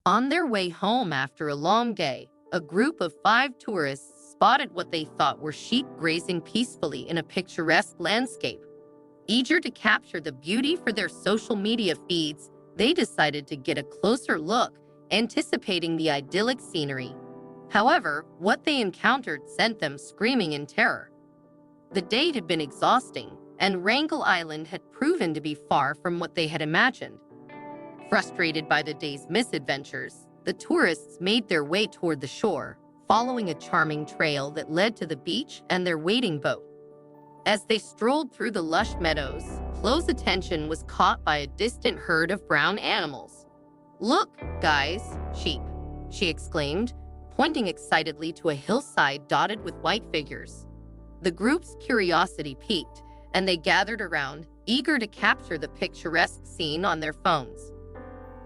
On their way home after a long day, a group of 5 tourists spotted what they thought were sheep grazing peacefully in a picturesque landscape. Eager to capture the beauty for their social media feeds, they decided to get a closer look, anticipating the idyllic scenery. However, what they encountered sent them screaming in terror. The day had been exhausting, and Wrangel Island had proven to be far from what they had imagined. Frustrated by the day's misadventures, the tourists made their way toward the shore, following a charming trail that led to the beach and their waiting boat. As they strolled through the lush meadows, close attention was caught by a distant herd of brown animals. "Look, guys, sheep," she exclaimed, pointing excitedly to a hillside dotted with white figures. The group's curiosity piqued, and they gathered around, eager to capture the picturesque scene on their phones.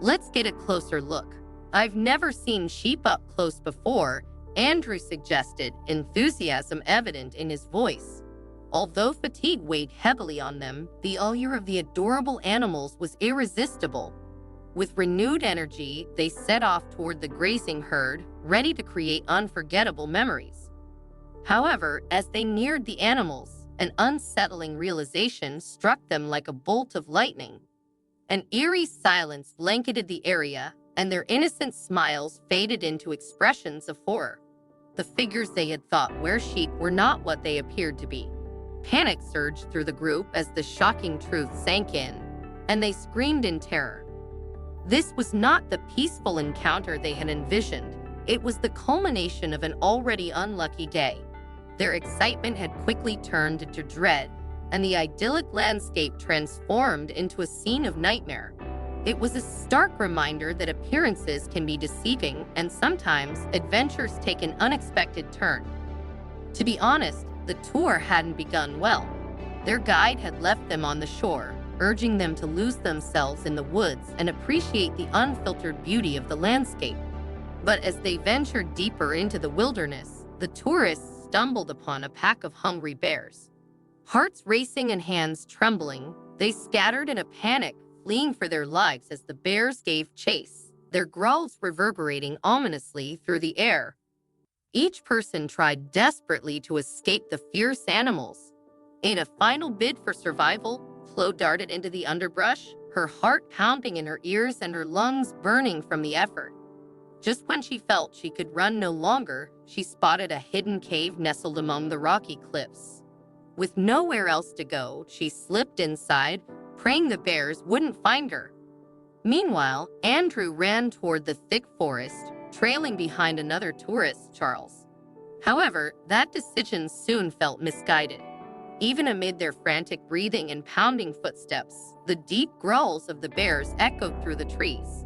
"Let's get a closer look. I've never seen sheep up close before," Andrew suggested, enthusiasm evident in his voice. Although fatigue weighed heavily on them, the allure of the adorable animals was irresistible. With renewed energy, they set off toward the grazing herd, ready to create unforgettable memories. However, as they neared the animals, an unsettling realization struck them like a bolt of lightning. An eerie silence blanketed the area, and their innocent smiles faded into expressions of horror. The figures they had thought were sheep were not what they appeared to be. Panic surged through the group as the shocking truth sank in, and they screamed in terror. This was not the peaceful encounter they had envisioned. It was the culmination of an already unlucky day. Their excitement had quickly turned into dread, and the idyllic landscape transformed into a scene of nightmare. It was a stark reminder that appearances can be deceiving, and sometimes adventures take an unexpected turn. To be honest, the tour hadn't begun well. Their guide had left them on the shore, urging them to lose themselves in the woods and appreciate the unfiltered beauty of the landscape. But as they ventured deeper into the wilderness, the tourists stumbled upon a pack of hungry bears. Hearts racing and hands trembling, they scattered in a panic, fleeing for their lives as the bears gave chase, their growls reverberating ominously through the air. Each person tried desperately to escape the fierce animals. In a final bid for survival, Flo darted into the underbrush, her heart pounding in her ears and her lungs burning from the effort. Just when she felt she could run no longer, she spotted a hidden cave nestled among the rocky cliffs. With nowhere else to go, she slipped inside, praying the bears wouldn't find her. Meanwhile, Andrew ran toward the thick forest, trailing behind another tourist, Charles. However, that decision soon felt misguided. Even amid their frantic breathing and pounding footsteps, the deep growls of the bears echoed through the trees.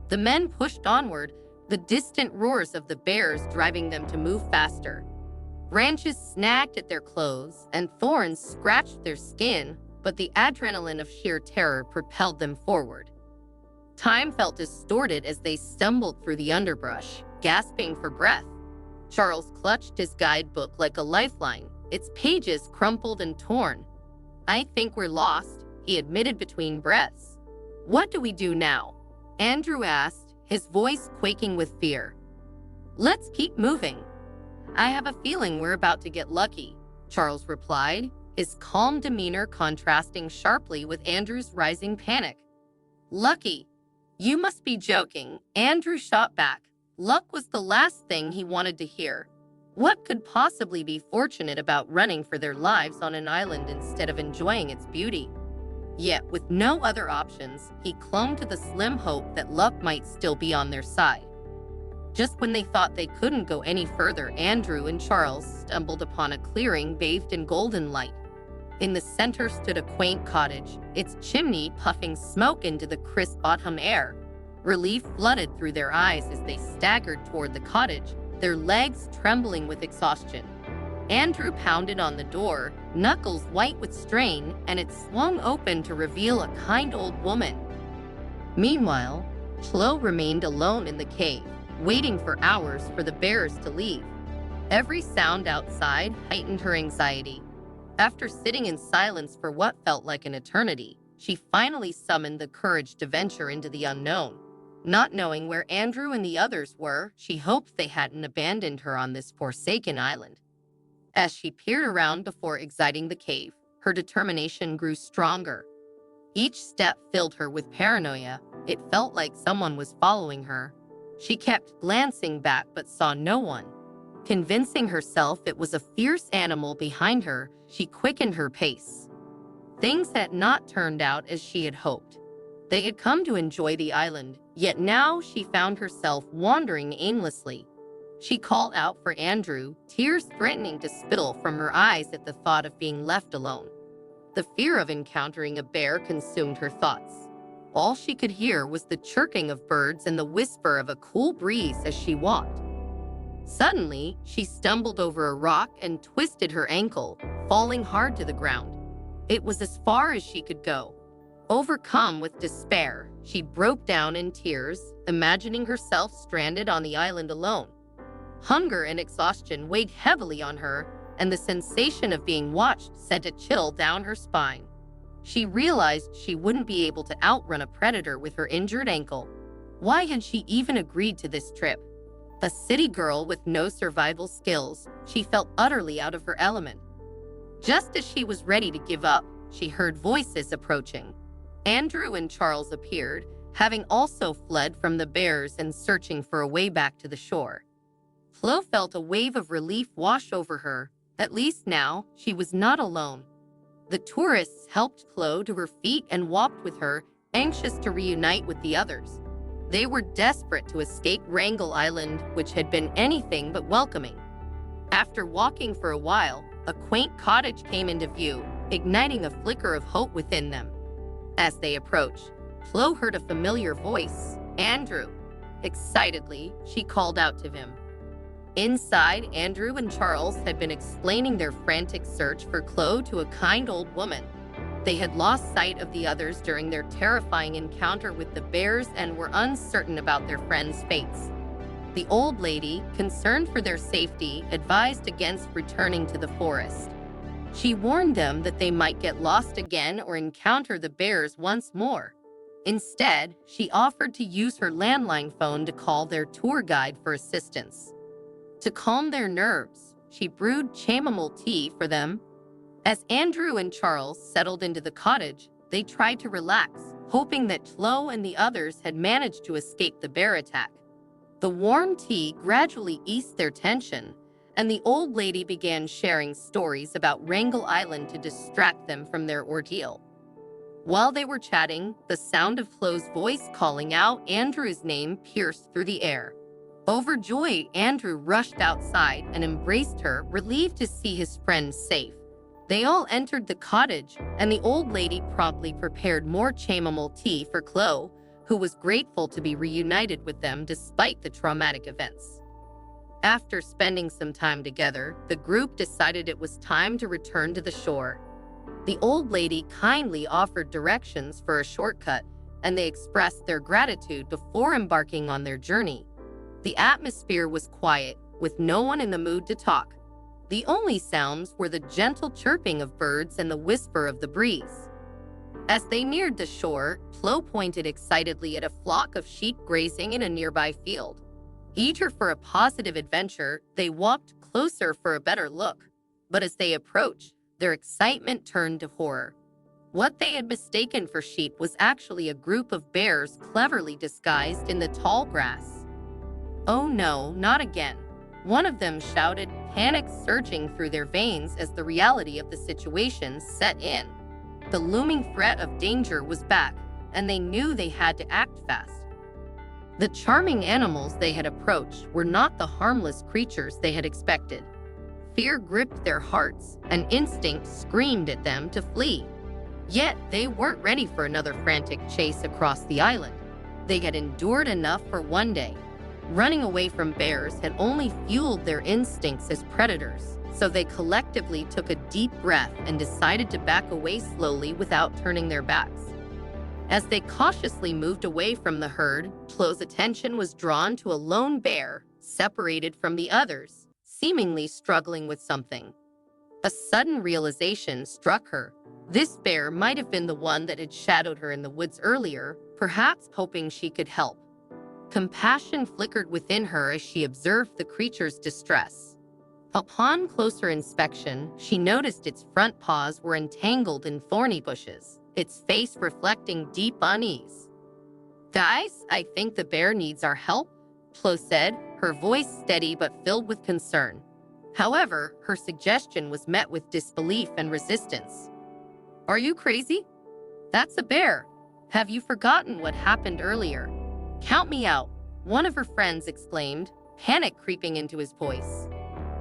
The men pushed onward, the distant roars of the bears driving them to move faster. Branches snagged at their clothes, and thorns scratched their skin, but the adrenaline of sheer terror propelled them forward. Time felt distorted as they stumbled through the underbrush, gasping for breath. Charles clutched his guidebook like a lifeline, its pages crumpled and torn. "I think we're lost," he admitted between breaths. "What do we do now?" Andrew asked, his voice quaking with fear. "Let's keep moving. I have a feeling we're about to get lucky," Charles replied, his calm demeanor contrasting sharply with Andrew's rising panic. "Lucky? You must be joking," Andrew shot back. Luck was the last thing he wanted to hear. What could possibly be fortunate about running for their lives on an island instead of enjoying its beauty? Yet, with no other options, he clung to the slim hope that luck might still be on their side. Just when they thought they couldn't go any further, Andrew and Charles stumbled upon a clearing bathed in golden light. In the center stood a quaint cottage, its chimney puffing smoke into the crisp autumn air. Relief flooded through their eyes as they staggered toward the cottage, their legs trembling with exhaustion. Andrew pounded on the door, knuckles white with strain, and it swung open to reveal a kind old woman. Meanwhile, Flo remained alone in the cave, waiting for hours for the bears to leave. Every sound outside heightened her anxiety. After sitting in silence for what felt like an eternity, she finally summoned the courage to venture into the unknown. Not knowing where Andrew and the others were, she hoped they hadn't abandoned her on this forsaken island. As she peered around before exiting the cave, her determination grew stronger. Each step filled her with paranoia. It felt like someone was following her. She kept glancing back but saw no one. Convincing herself it was a fierce animal behind her, she quickened her pace. Things had not turned out as she had hoped. They had come to enjoy the island, yet now she found herself wandering aimlessly. She called out for Andrew, tears threatening to spill from her eyes at the thought of being left alone. The fear of encountering a bear consumed her thoughts. All she could hear was the chirping of birds and the whisper of a cool breeze as she walked. Suddenly, she stumbled over a rock and twisted her ankle, falling hard to the ground. It was as far as she could go. Overcome with despair, she broke down in tears, imagining herself stranded on the island alone. Hunger and exhaustion weighed heavily on her, and the sensation of being watched sent a chill down her spine. She realized she wouldn't be able to outrun a predator with her injured ankle. Why had she even agreed to this trip? A city girl with no survival skills, she felt utterly out of her element. Just as she was ready to give up, she heard voices approaching. Andrew and Charles appeared, having also fled from the bears and searching for a way back to the shore. Flo felt a wave of relief wash over her. At least now, she was not alone. The tourists helped Flo to her feet and walked with her, anxious to reunite with the others. They were desperate to escape Wrangel Island, which had been anything but welcoming. After walking for a while, a quaint cottage came into view, igniting a flicker of hope within them. As they approached, Flo heard a familiar voice, Andrew. Excitedly, she called out to him. Inside, Andrew and Charles had been explaining their frantic search for Chloe to a kind old woman. They had lost sight of the others during their terrifying encounter with the bears and were uncertain about their friends' fates. The old lady, concerned for their safety, advised against returning to the forest. She warned them that they might get lost again or encounter the bears once more. Instead, she offered to use her landline phone to call their tour guide for assistance. To calm their nerves, she brewed chamomile tea for them. As Andrew and Charles settled into the cottage, they tried to relax, hoping that Flo and the others had managed to escape the bear attack. The warm tea gradually eased their tension, and the old lady began sharing stories about Wrangel Island to distract them from their ordeal. While they were chatting, the sound of Flo's voice calling out Andrew's name pierced through the air. Overjoyed, Andrew rushed outside and embraced her, relieved to see his friend safe. They all entered the cottage, and the old lady promptly prepared more chamomile tea for Chloe, who was grateful to be reunited with them despite the traumatic events. After spending some time together, the group decided it was time to return to the shore. The old lady kindly offered directions for a shortcut, and they expressed their gratitude before embarking on their journey. The atmosphere was quiet, with no one in the mood to talk. The only sounds were the gentle chirping of birds and the whisper of the breeze. As they neared the shore, Flo pointed excitedly at a flock of sheep grazing in a nearby field. Eager for a positive adventure, they walked closer for a better look. But as they approached, their excitement turned to horror. What they had mistaken for sheep was actually a group of bears cleverly disguised in the tall grass. "Oh no, not again," one of them shouted, panic surging through their veins as the reality of the situation set in. The looming threat of danger was back, and they knew they had to act fast. The charming animals they had approached were not the harmless creatures they had expected. Fear gripped their hearts, and instinct screamed at them to flee. Yet they weren't ready for another frantic chase across the island. They had endured enough for one day. Running away from bears had only fueled their instincts as predators, so they collectively took a deep breath and decided to back away slowly without turning their backs. As they cautiously moved away from the herd, Flo's attention was drawn to a lone bear, separated from the others, seemingly struggling with something. A sudden realization struck her. This bear might have been the one that had shadowed her in the woods earlier, perhaps hoping she could help. Compassion flickered within her as she observed the creature's distress. Upon closer inspection, she noticed its front paws were entangled in thorny bushes, its face reflecting deep unease. "Guys, I think the bear needs our help," Flo said, her voice steady but filled with concern. However, her suggestion was met with disbelief and resistance. "Are you crazy? That's a bear. Have you forgotten what happened earlier?" "Count me out," one of her friends exclaimed, panic creeping into his voice.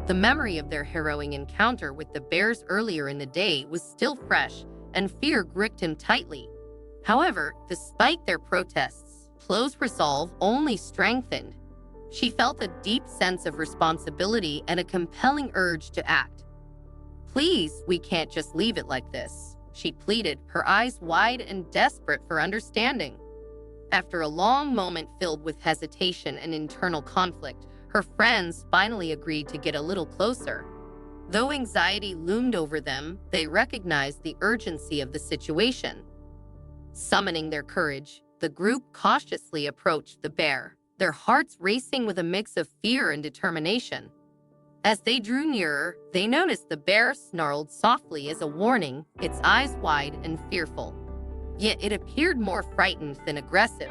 The memory of their harrowing encounter with the bears earlier in the day was still fresh, and fear gripped him tightly. However, despite their protests, Flo's resolve only strengthened. She felt a deep sense of responsibility and a compelling urge to act. "Please, we can't just leave it like this," she pleaded, her eyes wide and desperate for understanding. After a long moment filled with hesitation and internal conflict, her friends finally agreed to get a little closer. Though anxiety loomed over them, they recognized the urgency of the situation. Summoning their courage, the group cautiously approached the bear, their hearts racing with a mix of fear and determination. As they drew nearer, they noticed the bear snarled softly as a warning, its eyes wide and fearful. Yet it appeared more frightened than aggressive.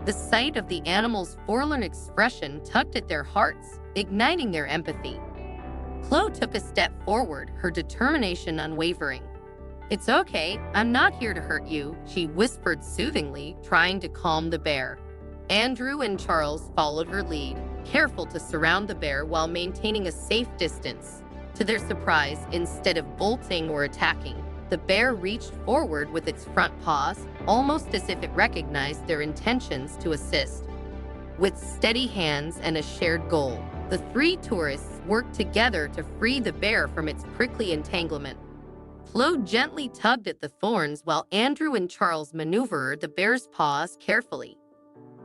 The sight of the animal's forlorn expression tugged at their hearts, igniting their empathy. Flo took a step forward, her determination unwavering. "It's okay, I'm not here to hurt you," she whispered soothingly, trying to calm the bear. Andrew and Charles followed her lead, careful to surround the bear while maintaining a safe distance. To their surprise, instead of bolting or attacking, the bear reached forward with its front paws, almost as if it recognized their intentions to assist. With steady hands and a shared goal, the three tourists worked together to free the bear from its prickly entanglement. Flo gently tugged at the thorns while Andrew and Charles maneuvered the bear's paws carefully.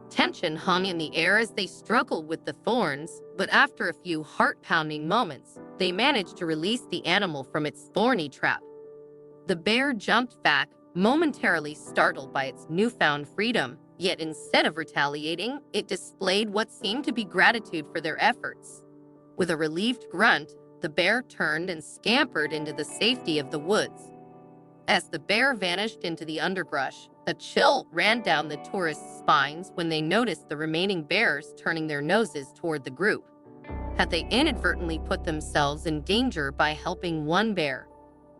Tension hung in the air as they struggled with the thorns, but after a few heart-pounding moments, they managed to release the animal from its thorny trap. The bear jumped back, momentarily startled by its newfound freedom, yet instead of retaliating, it displayed what seemed to be gratitude for their efforts. With a relieved grunt, the bear turned and scampered into the safety of the woods. As the bear vanished into the underbrush, a chill ran down the tourists' spines when they noticed the remaining bears turning their noses toward the group. Had they inadvertently put themselves in danger by helping one bear?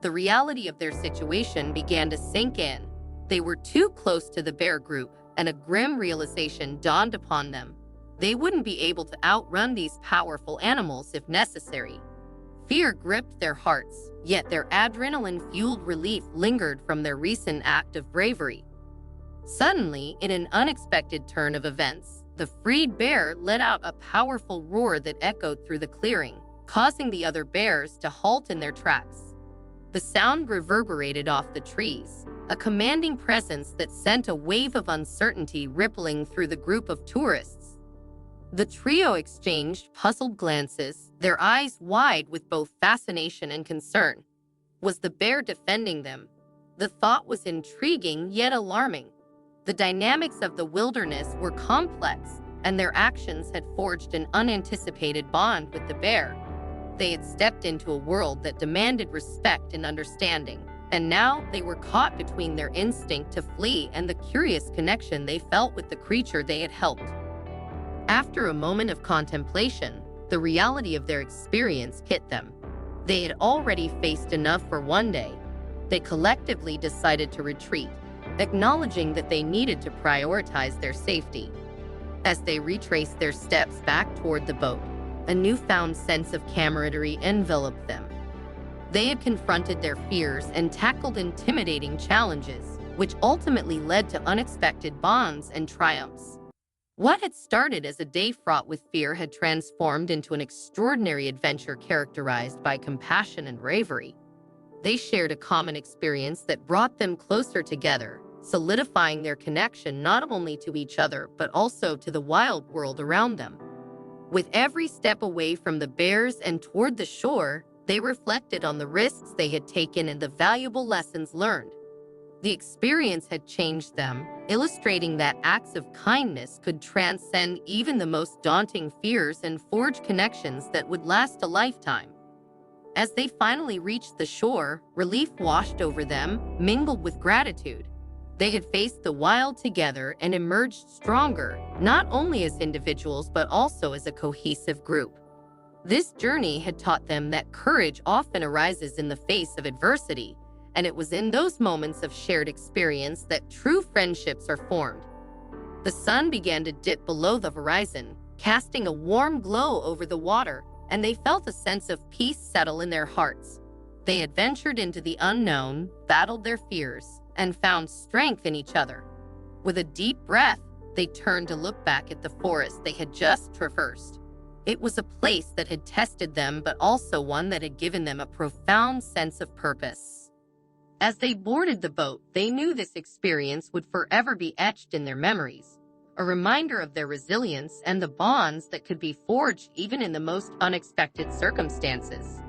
The reality of their situation began to sink in. They were too close to the bear group, and a grim realization dawned upon them. They wouldn't be able to outrun these powerful animals if necessary. Fear gripped their hearts, yet their adrenaline-fueled relief lingered from their recent act of bravery. Suddenly, in an unexpected turn of events, the freed bear let out a powerful roar that echoed through the clearing, causing the other bears to halt in their tracks. The sound reverberated off the trees, a commanding presence that sent a wave of uncertainty rippling through the group of tourists. The trio exchanged puzzled glances, their eyes wide with both fascination and concern. Was the bear defending them? The thought was intriguing yet alarming. The dynamics of the wilderness were complex, and their actions had forged an unanticipated bond with the bear. They had stepped into a world that demanded respect and understanding, and now they were caught between their instinct to flee and the curious connection they felt with the creature they had helped. After a moment of contemplation, the reality of their experience hit them. They had already faced enough for one day. They collectively decided to retreat, acknowledging that they needed to prioritize their safety. As they retraced their steps back toward the boat, a newfound sense of camaraderie enveloped them. They had confronted their fears and tackled intimidating challenges, which ultimately led to unexpected bonds and triumphs. What had started as a day fraught with fear had transformed into an extraordinary adventure characterized by compassion and bravery. They shared a common experience that brought them closer together, solidifying their connection not only to each other but also to the wild world around them. With every step away from the bears and toward the shore, they reflected on the risks they had taken and the valuable lessons learned. The experience had changed them, illustrating that acts of kindness could transcend even the most daunting fears and forge connections that would last a lifetime. As they finally reached the shore, relief washed over them, mingled with gratitude. They had faced the wild together and emerged stronger, not only as individuals but also as a cohesive group. This journey had taught them that courage often arises in the face of adversity, and it was in those moments of shared experience that true friendships are formed. The sun began to dip below the horizon, casting a warm glow over the water, and they felt a sense of peace settle in their hearts. They had ventured into the unknown, battled their fears, and found strength in each other. With a deep breath, they turned to look back at the forest they had just traversed. It was a place that had tested them, but also one that had given them a profound sense of purpose. As they boarded the boat, they knew this experience would forever be etched in their memories, a reminder of their resilience and the bonds that could be forged even in the most unexpected circumstances.